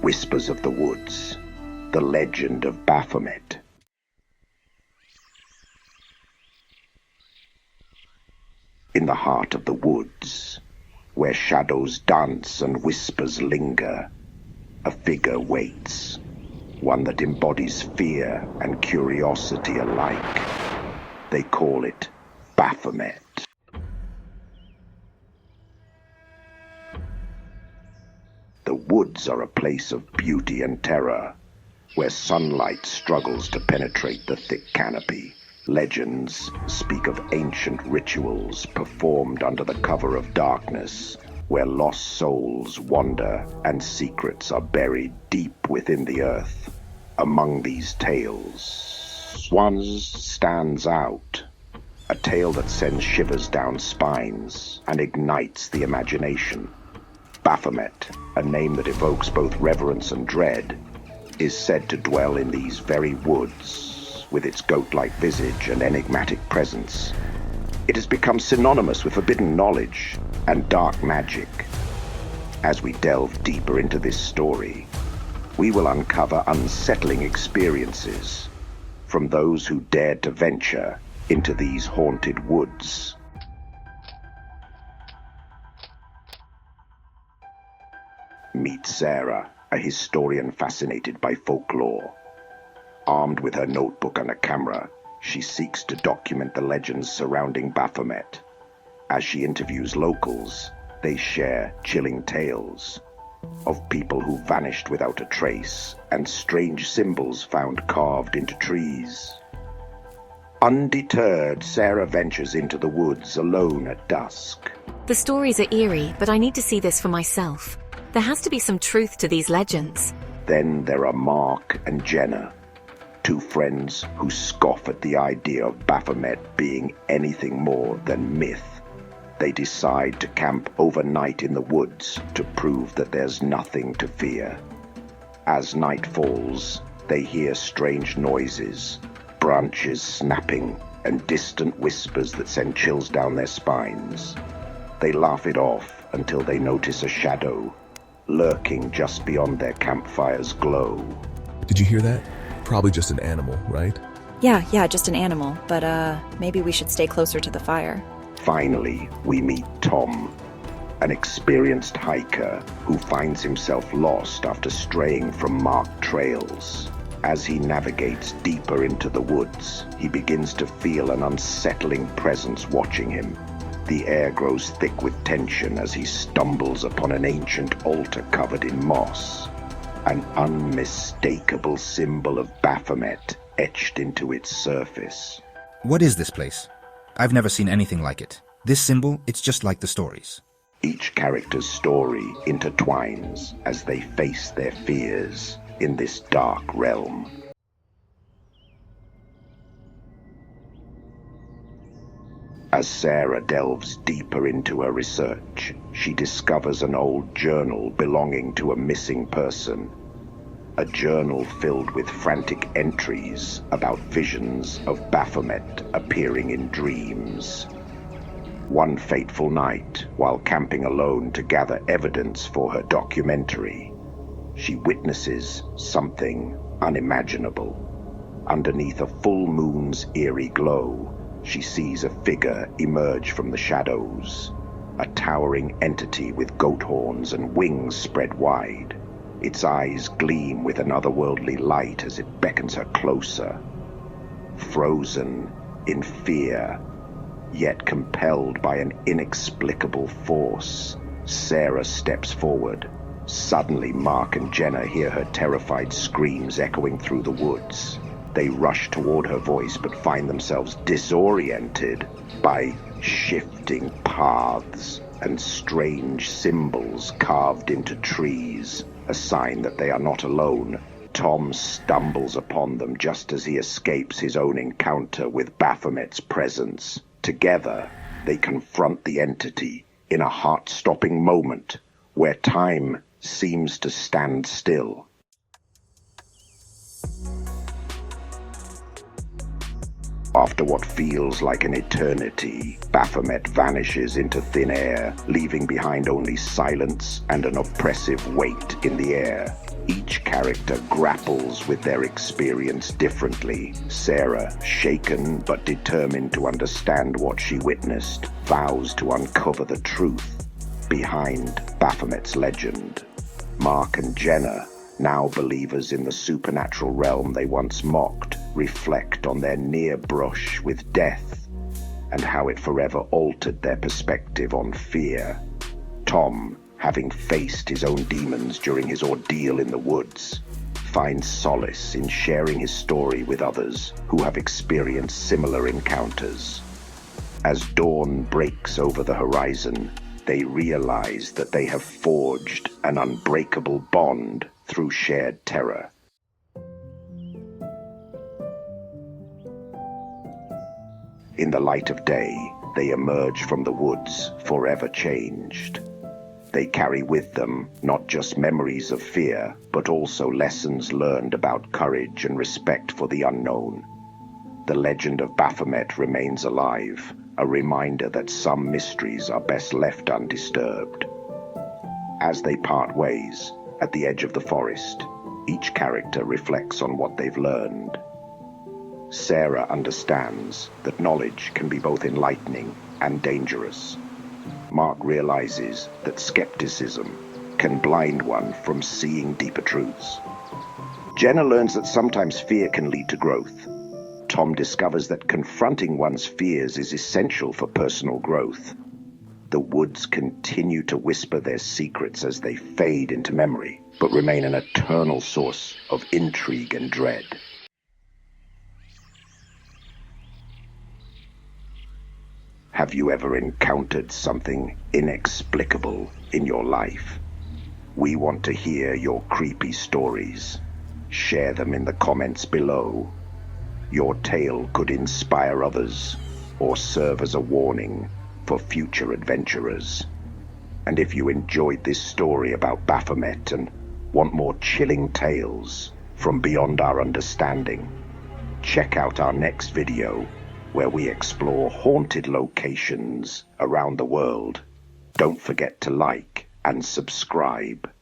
Whispers of the Woods, the legend of Baphomet. In the heart of the woods, where shadows dance and whispers linger, a figure waits, one that embodies fear and curiosity alike. They call it Baphomet. The woods are a place of beauty and terror, where sunlight struggles to penetrate the thick canopy. Legends speak of ancient rituals performed under the cover of darkness, where lost souls wander and secrets are buried deep within the earth. Among these tales, Swans stands out, a tale that sends shivers down spines and ignites the imagination. Baphomet, a name that evokes both reverence and dread, is said to dwell in these very woods, with its goat-like visage and enigmatic presence. It has become synonymous with forbidden knowledge and dark magic. As we delve deeper into this story, we will uncover unsettling experiences from those who dared to venture into these haunted woods. Meet Sarah, a historian fascinated by folklore. Armed with her notebook and a camera, she seeks to document the legends surrounding Baphomet. As she interviews locals, they share chilling tales of people who vanished without a trace and strange symbols found carved into trees. Undeterred, Sarah ventures into the woods alone at dusk. The stories are eerie, but I need to see this for myself. There has to be some truth to these legends. Then there are Mark and Jenna, two friends who scoff at the idea of Baphomet being anything more than myth. They decide to camp overnight in the woods to prove that there's nothing to fear. As night falls, they hear strange noises, branches snapping, and distant whispers that send chills down their spines. They laugh it off until they notice a shadow lurking just beyond their campfire's glow. Did you hear that? Probably just an animal, right? Yeah, just an animal, but maybe we should stay closer to the fire. Finally, we meet Tom, an experienced hiker who finds himself lost after straying from marked trails. As he navigates deeper into the woods, he begins to feel an unsettling presence watching him. The air grows thick with tension as he stumbles upon an ancient altar covered in moss, an unmistakable symbol of Baphomet etched into its surface. What is this place? I've never seen anything like it. This symbol, it's just like the stories. Each character's story intertwines as they face their fears in this dark realm. As Sarah delves deeper into her research, she discovers an old journal belonging to a missing person. A journal filled with frantic entries about visions of Baphomet appearing in dreams. One fateful night, while camping alone to gather evidence for her documentary, she witnesses something unimaginable. Underneath a full moon's eerie glow, she sees a figure emerge from the shadows, a towering entity with goat horns and wings spread wide. Its eyes gleam with an otherworldly light as it beckons her closer. Frozen in fear, yet compelled by an inexplicable force, Sarah steps forward. Suddenly, Mark and Jenna hear her terrified screams echoing through the woods. They rush toward her voice but find themselves disoriented by shifting paths and strange symbols carved into trees, a sign that they are not alone. Tom stumbles upon them just as he escapes his own encounter with Baphomet's presence. Together, they confront the entity in a heart-stopping moment where time seems to stand still. After what feels like an eternity, Baphomet vanishes into thin air, leaving behind only silence and an oppressive weight in the air. Each character grapples with their experience differently. Sarah, shaken but determined to understand what she witnessed, vows to uncover the truth behind Baphomet's legend. Mark and Jenna, now believers in the supernatural realm they once mocked, reflect on their near brush with death and how it forever altered their perspective on fear. Tom, having faced his own demons during his ordeal in the woods, finds solace in sharing his story with others who have experienced similar encounters. As dawn breaks over the horizon, they realize that they have forged an unbreakable bond through shared terror. In the light of day, they emerge from the woods forever changed. They carry with them not just memories of fear, but also lessons learned about courage and respect for the unknown. The legend of Baphomet remains alive, a reminder that some mysteries are best left undisturbed. As they part ways, at the edge of the forest, each character reflects on what they've learned. Sarah understands that knowledge can be both enlightening and dangerous. Mark realizes that skepticism can blind one from seeing deeper truths. Jenna learns that sometimes fear can lead to growth. Tom discovers that confronting one's fears is essential for personal growth. The woods continue to whisper their secrets as they fade into memory, but remain an eternal source of intrigue and dread. Have you ever encountered something inexplicable in your life? We want to hear your creepy stories. Share them in the comments below. Your tale could inspire others or serve as a warning for future adventurers. And if you enjoyed this story about Baphomet and want more chilling tales from beyond our understanding, check out our next video where we explore haunted locations around the world. Don't forget to like and subscribe.